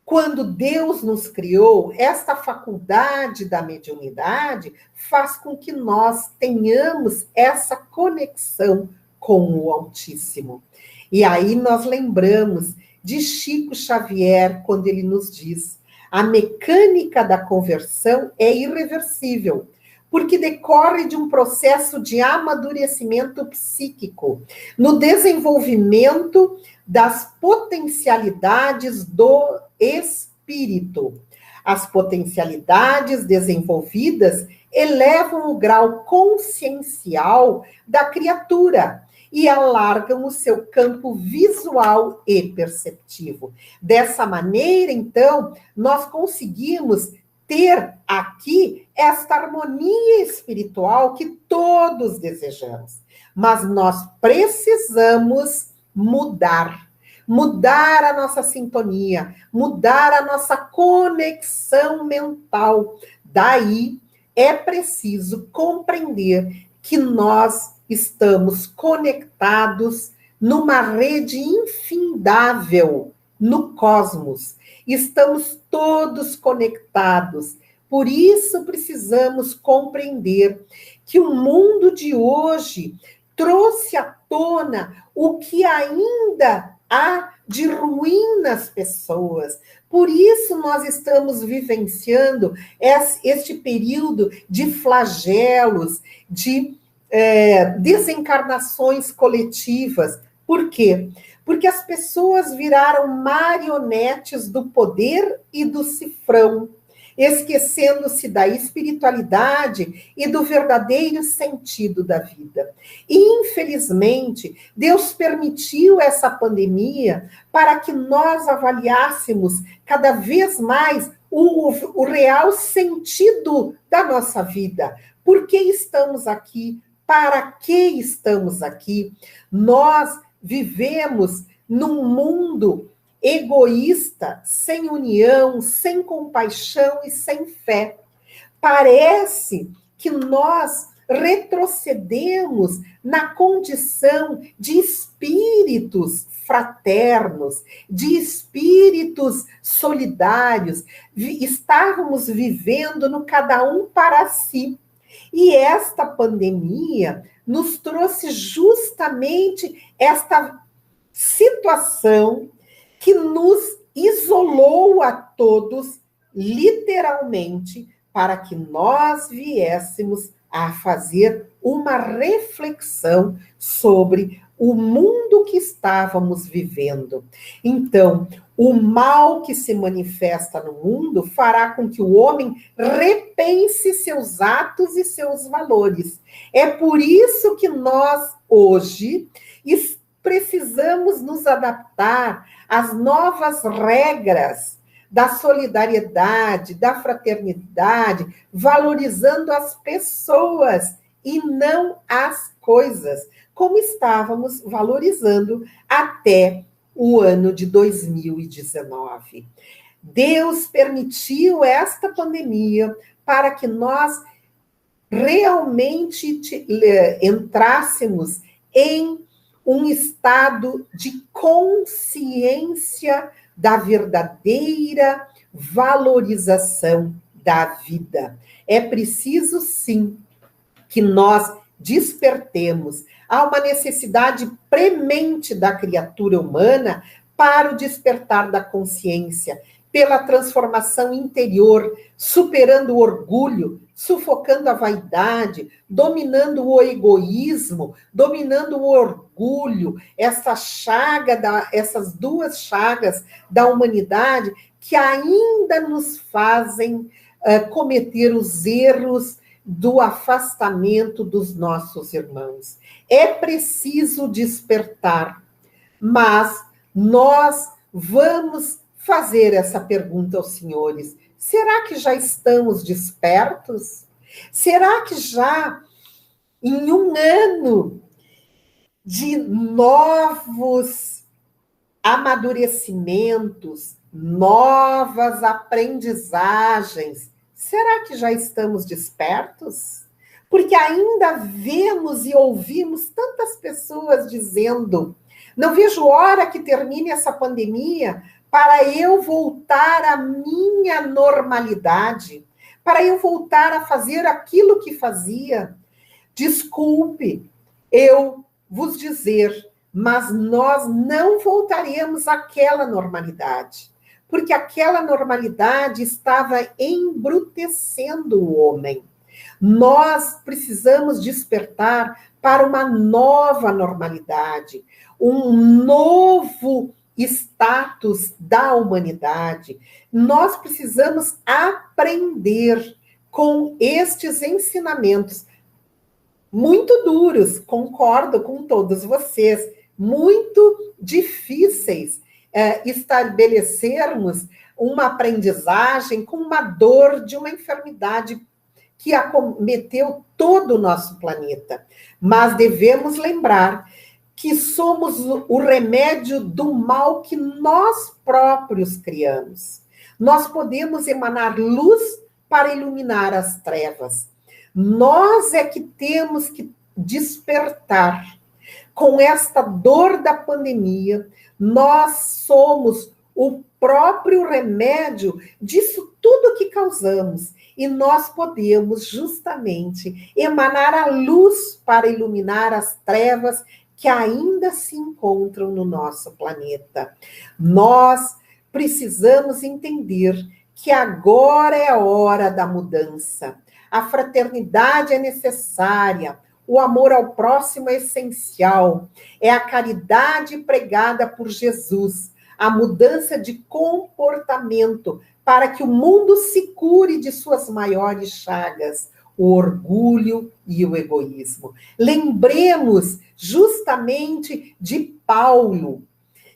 quando Deus nos criou, esta faculdade da mediunidade faz com que nós tenhamos essa conexão com o Altíssimo. E aí nós lembramos de Chico Xavier, quando ele nos diz: a mecânica da conversão é irreversível, porque decorre de um processo de amadurecimento psíquico, no desenvolvimento das potencialidades do espírito. As potencialidades desenvolvidas elevam o grau consciencial da criatura e alargam o seu campo visual e perceptivo. Dessa maneira, então, nós conseguimos ter aqui esta harmonia espiritual que todos desejamos. Mas nós precisamos mudar a nossa sintonia, mudar a nossa conexão mental. Daí é preciso compreender que nós estamos conectados numa rede infindável no cosmos. Estamos todos conectados. Por isso precisamos compreender que o mundo de hoje trouxe à tona o que ainda há de ruim nas pessoas. Por isso nós estamos vivenciando este período de flagelos, de desencarnações coletivas. Por quê? Porque as pessoas viraram marionetes do poder e do cifrão, esquecendo-se da espiritualidade e do verdadeiro sentido da vida. E, infelizmente, Deus permitiu essa pandemia para que nós avaliássemos cada vez mais o real sentido da nossa vida. Por que estamos aqui? Para que estamos aqui? Nós vivemos num mundo egoísta, sem união, sem compaixão e sem fé. Parece que nós retrocedemos na condição de espíritos fraternos, de espíritos solidários. Estávamos vivendo no cada um para si. E esta pandemia nos trouxe justamente esta situação que nos isolou a todos, literalmente, para que nós viéssemos a fazer uma reflexão sobre o mundo que estávamos vivendo. Então, o mal que se manifesta no mundo fará com que o homem repense seus atos e seus valores. É por isso que nós, hoje, precisamos nos adaptar às novas regras da solidariedade, da fraternidade, valorizando as pessoas e não as coisas, como estávamos valorizando até o ano de 2019. Deus permitiu esta pandemia para que nós realmente entrássemos em um estado de consciência da verdadeira valorização da vida. É preciso, sim, que nós despertemos. Há uma necessidade premente da criatura humana para o despertar da consciência, pela transformação interior, superando o orgulho, sufocando a vaidade, dominando o egoísmo, dominando o orgulho, essas duas chagas da humanidade que ainda nos fazem cometer os erros do afastamento dos nossos irmãos. É preciso despertar, mas nós vamos fazer essa pergunta aos senhores. Será que já estamos despertos? Será que já, em um ano de novos amadurecimentos, novas aprendizagens, será que já estamos despertos? Porque ainda vemos e ouvimos tantas pessoas dizendo: não vejo hora que termine essa pandemia para eu voltar à minha normalidade, para eu voltar a fazer aquilo que fazia. Desculpe eu vos dizer, mas nós não voltaremos àquela normalidade, porque aquela normalidade estava embrutecendo o homem. Nós precisamos despertar para uma nova normalidade, um novo status da humanidade. Nós precisamos aprender com estes ensinamentos muito duros, concordo com todos vocês, muito difíceis estabelecermos uma aprendizagem com uma dor de uma enfermidade que acometeu todo o nosso planeta. Mas devemos lembrar que somos o remédio do mal que nós próprios criamos. Nós podemos emanar luz para iluminar as trevas. Nós é que temos que despertar. Com esta dor da pandemia, nós somos o próprio remédio disso tudo que causamos. E nós podemos justamente emanar a luz para iluminar as trevas que ainda se encontram no nosso planeta. Nós precisamos entender que agora é a hora da mudança. A fraternidade é necessária, o amor ao próximo é essencial. É a caridade pregada por Jesus, a mudança de comportamento para que o mundo se cure de suas maiores chagas, o orgulho e o egoísmo. Lembremos justamente de Paulo,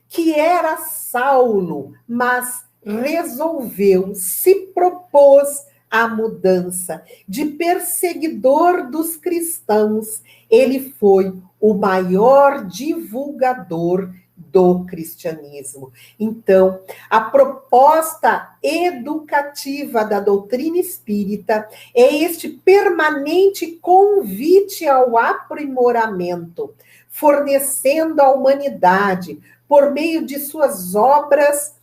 que era Saulo, mas resolveu, se propôs a mudança. De perseguidor dos cristãos, ele foi o maior divulgador do cristianismo. Então, a proposta educativa da doutrina espírita é este permanente convite ao aprimoramento, fornecendo à humanidade, por meio de suas obras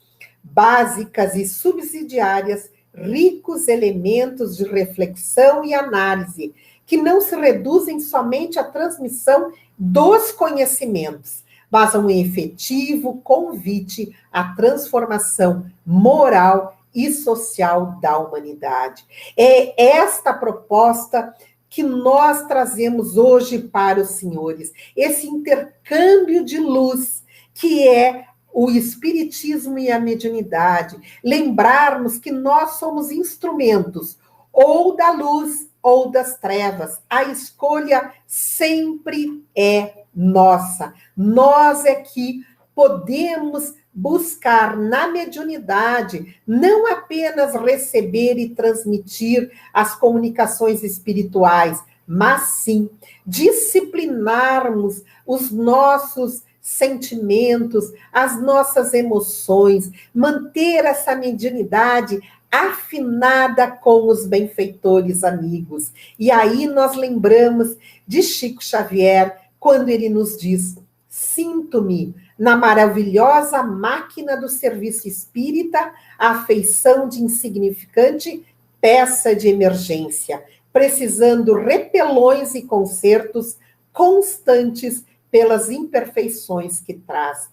básicas e subsidiárias, ricos elementos de reflexão e análise, que não se reduzem somente à transmissão dos conhecimentos, mas a um efetivo convite à transformação moral e social da humanidade. É esta proposta que nós trazemos hoje para os senhores, esse intercâmbio de luz, que é o espiritismo e a mediunidade. Lembrarmos que nós somos instrumentos ou da luz ou das trevas. A escolha sempre é nossa. Nós é que podemos buscar na mediunidade não apenas receber e transmitir as comunicações espirituais, mas sim disciplinarmos os nossos sentimentos, as nossas emoções, manter essa mediunidade afinada com os benfeitores amigos. E aí nós lembramos de Chico Xavier, quando ele nos diz: sinto-me na maravilhosa máquina do serviço espírita, a afeição de insignificante peça de emergência, precisando repelões e consertos constantes pelas imperfeições que traz.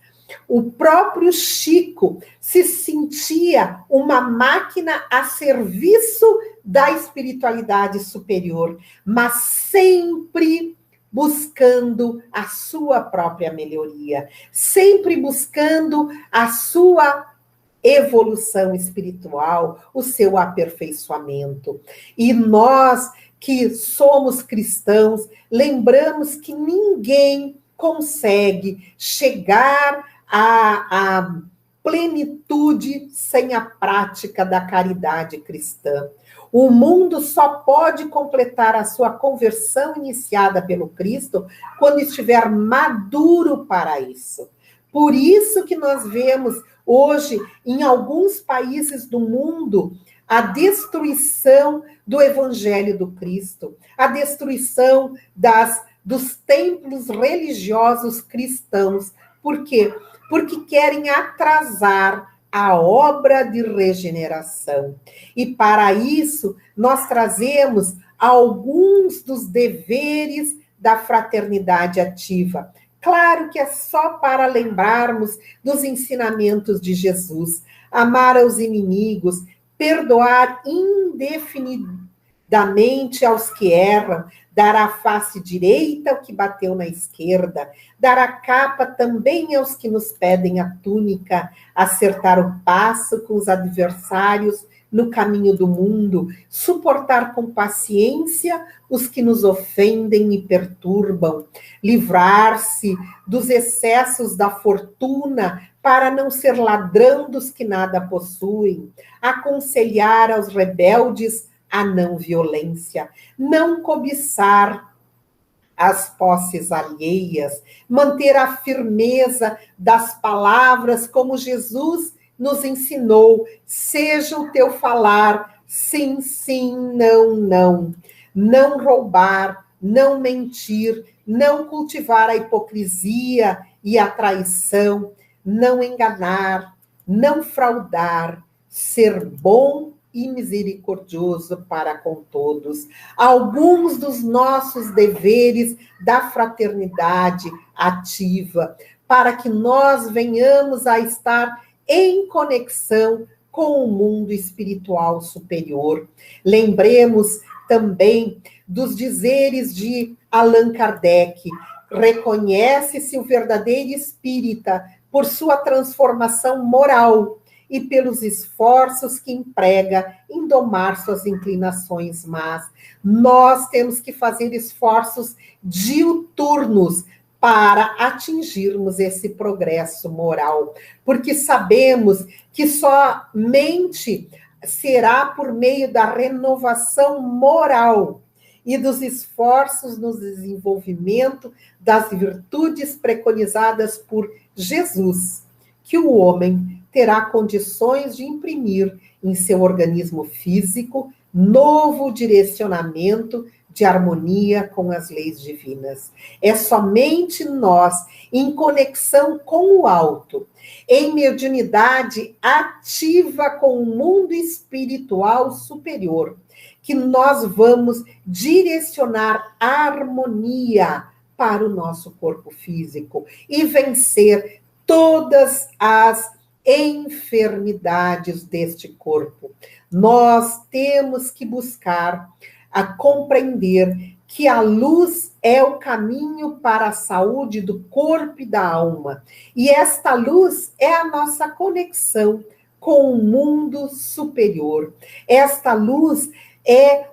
O próprio Chico se sentia uma máquina a serviço da espiritualidade superior, mas sempre buscando a sua própria melhoria, sempre buscando a sua evolução espiritual, o seu aperfeiçoamento. E nós que somos cristãos, lembramos que ninguém consegue chegar à plenitude sem a prática da caridade cristã. O mundo só pode completar a sua conversão iniciada pelo Cristo quando estiver maduro para isso. Por isso que nós vemos hoje, em alguns países do mundo, a destruição do Evangelho do Cristo, a destruição dos templos religiosos cristãos. Por quê? Porque querem atrasar a obra de regeneração. E para isso, nós trazemos alguns dos deveres da fraternidade ativa. Claro que é só para lembrarmos dos ensinamentos de Jesus. Amar aos inimigos, perdoar indefinidamente aos que erram, dar a face direita ao que bateu na esquerda, dar a capa também aos que nos pedem a túnica, acertar o passo com os adversários no caminho do mundo, suportar com paciência os que nos ofendem e perturbam, livrar-se dos excessos da fortuna para não ser ladrão dos que nada possuem, aconselhar aos rebeldes a não violência, não cobiçar as posses alheias, manter a firmeza das palavras como Jesus nos ensinou: seja o teu falar, sim, sim, não, não. Não roubar, não mentir, não cultivar a hipocrisia e a traição, não enganar, não fraudar, ser bom e misericordioso para com todos. Alguns dos nossos deveres da fraternidade ativa, para que nós venhamos a estar em conexão com o mundo espiritual superior. Lembremos também dos dizeres de Allan Kardec. Reconhece-se o verdadeiro espírita por sua transformação moral e pelos esforços que emprega em domar suas inclinações más. Nós temos que fazer esforços diuturnos para atingirmos esse progresso moral, porque sabemos que somente será por meio da renovação moral e dos esforços no desenvolvimento das virtudes preconizadas por Jesus, que o homem terá condições de imprimir em seu organismo físico novo direcionamento de harmonia com as leis divinas. É somente nós, em conexão com o alto, em mediunidade ativa com o mundo espiritual superior, que nós vamos direcionar a harmonia para o nosso corpo físico e vencer todas as enfermidades deste corpo. Nós temos que buscar a compreender que a luz é o caminho para a saúde do corpo e da alma. E esta luz é a nossa conexão com o mundo superior. Esta luz é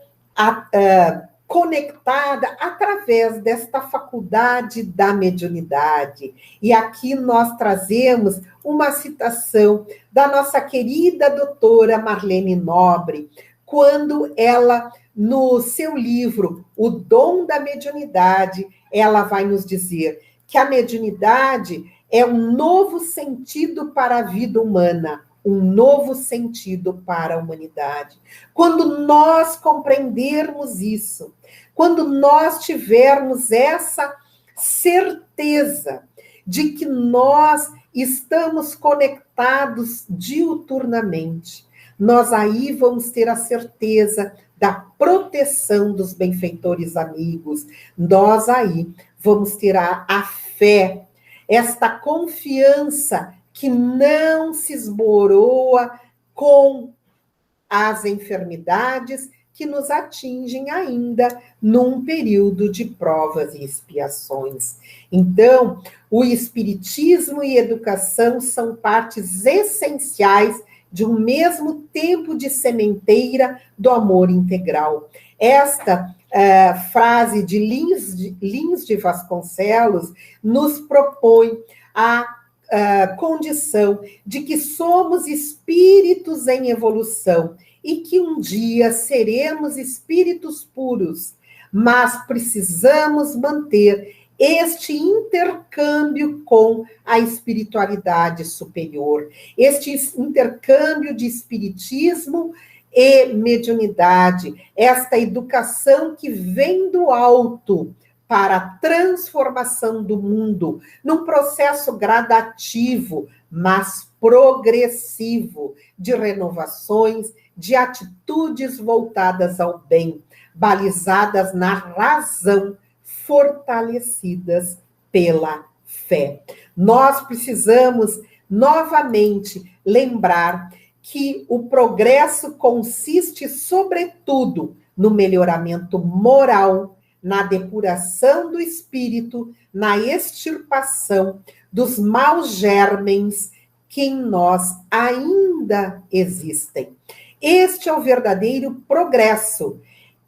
conectada através desta faculdade da mediunidade. E aqui nós trazemos uma citação da nossa querida doutora Marlene Nobre, quando ela, no seu livro O Dom da Mediunidade, ela vai nos dizer que a mediunidade é um novo sentido para a vida humana, um novo sentido para a humanidade. Quando nós compreendermos isso, quando nós tivermos essa certeza de que nós estamos conectados diuturnamente, nós aí vamos ter a certeza da proteção dos benfeitores amigos, nós aí vamos ter a fé, esta confiança que não se esboroa com as enfermidades que nos atingem ainda num período de provas e expiações. Então, o espiritismo e educação são partes essenciais de um mesmo tempo de sementeira do amor integral. Esta frase de Lins de Vasconcelos nos propõe a condição de que somos espíritos em evolução e que um dia seremos espíritos puros, mas precisamos manter este intercâmbio com a espiritualidade superior, este intercâmbio de espiritismo e mediunidade, esta educação que vem do alto para a transformação do mundo, num processo gradativo, mas progressivo, de renovações, de atitudes voltadas ao bem, balizadas na razão, fortalecidas pela fé. Nós precisamos, novamente, lembrar que o progresso consiste, sobretudo, no melhoramento moral, na depuração do espírito, na extirpação dos maus germens que em nós ainda existem. Este é o verdadeiro progresso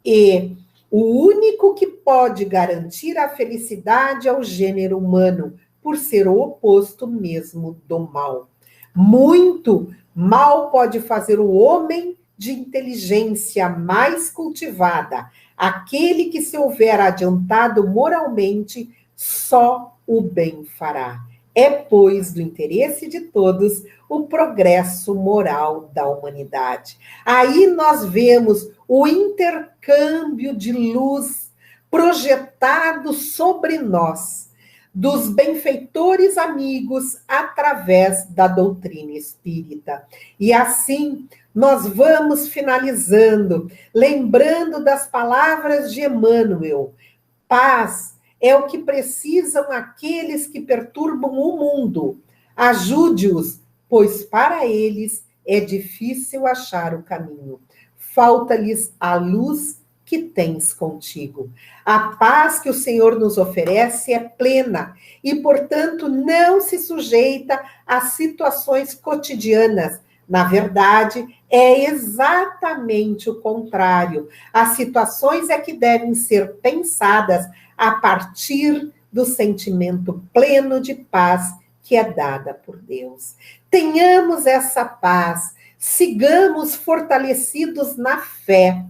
e o único que pode garantir a felicidade ao gênero humano, por ser o oposto mesmo do mal. Muito mal pode fazer o homem de inteligência mais cultivada, aquele que se houver adiantado moralmente, só o bem fará. É, pois, do interesse de todos o progresso moral da humanidade. Aí nós vemos o intercâmbio de luz projetado sobre nós, dos benfeitores amigos, através da doutrina espírita. E assim nós vamos finalizando, lembrando das palavras de Emmanuel: paz é o que precisam aqueles que perturbam o mundo. Ajude-os, pois para eles é difícil achar o caminho. Falta-lhes a luz que tens contigo. A paz que o Senhor nos oferece é plena e, portanto, não se sujeita às situações cotidianas. Na verdade, é exatamente o contrário. As situações é que devem ser pensadas a partir do sentimento pleno de paz que é dada por Deus. Tenhamos essa paz, sigamos fortalecidos na fé,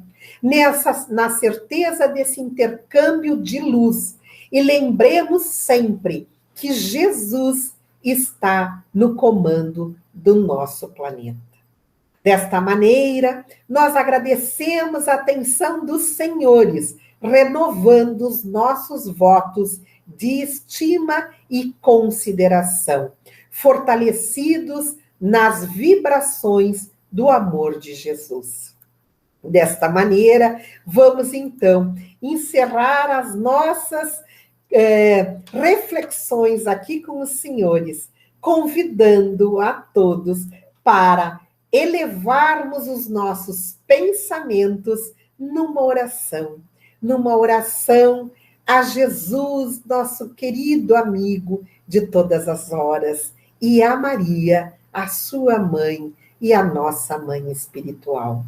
na certeza desse intercâmbio de luz, e lembremos sempre que Jesus está no comando do nosso planeta. Desta maneira, nós agradecemos a atenção dos senhores, renovando os nossos votos de estima e consideração, fortalecidos nas vibrações do amor de Jesus. Desta maneira, vamos então encerrar as nossas reflexões aqui com os senhores, convidando a todos para elevarmos os nossos pensamentos numa oração a Jesus, nosso querido amigo de todas as horas, e a Maria, a sua mãe e a nossa mãe espiritual.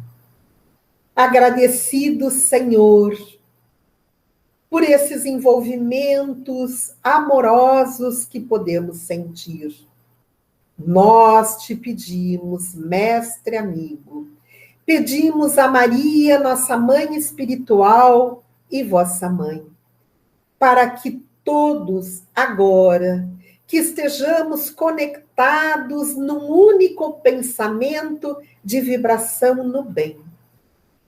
Agradecido, Senhor, por esses envolvimentos amorosos que podemos sentir. Nós te pedimos, mestre amigo, pedimos a Maria, nossa mãe espiritual e vossa mãe, para que todos agora, que estejamos conectados num único pensamento de vibração no bem,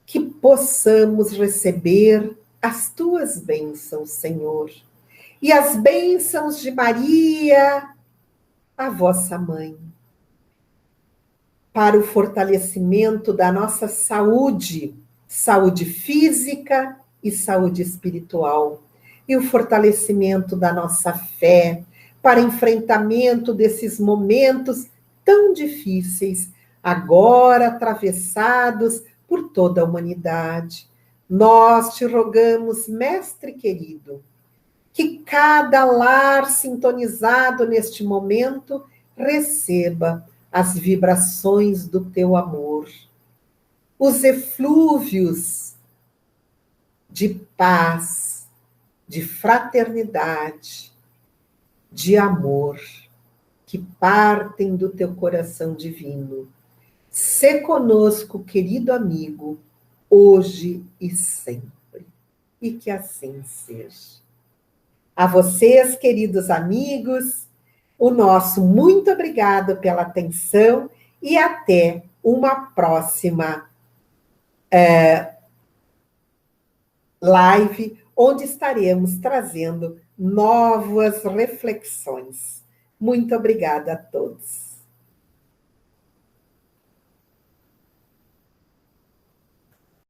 que possamos receber as tuas bênçãos, Senhor, e as bênçãos de Maria, a vossa mãe, para o fortalecimento da nossa saúde física e saúde espiritual, e o fortalecimento da nossa fé, para enfrentamento desses momentos tão difíceis, agora atravessados por toda a humanidade. Nós te rogamos, mestre querido, que cada lar sintonizado neste momento receba as vibrações do teu amor, os eflúvios de paz, de fraternidade, de amor, que partem do teu coração divino. Sê conosco, querido amigo, hoje e sempre. E que assim seja. A vocês, queridos amigos, o nosso muito obrigado pela atenção e até uma próxima live, onde estaremos trazendo novas reflexões. Muito obrigada a todos.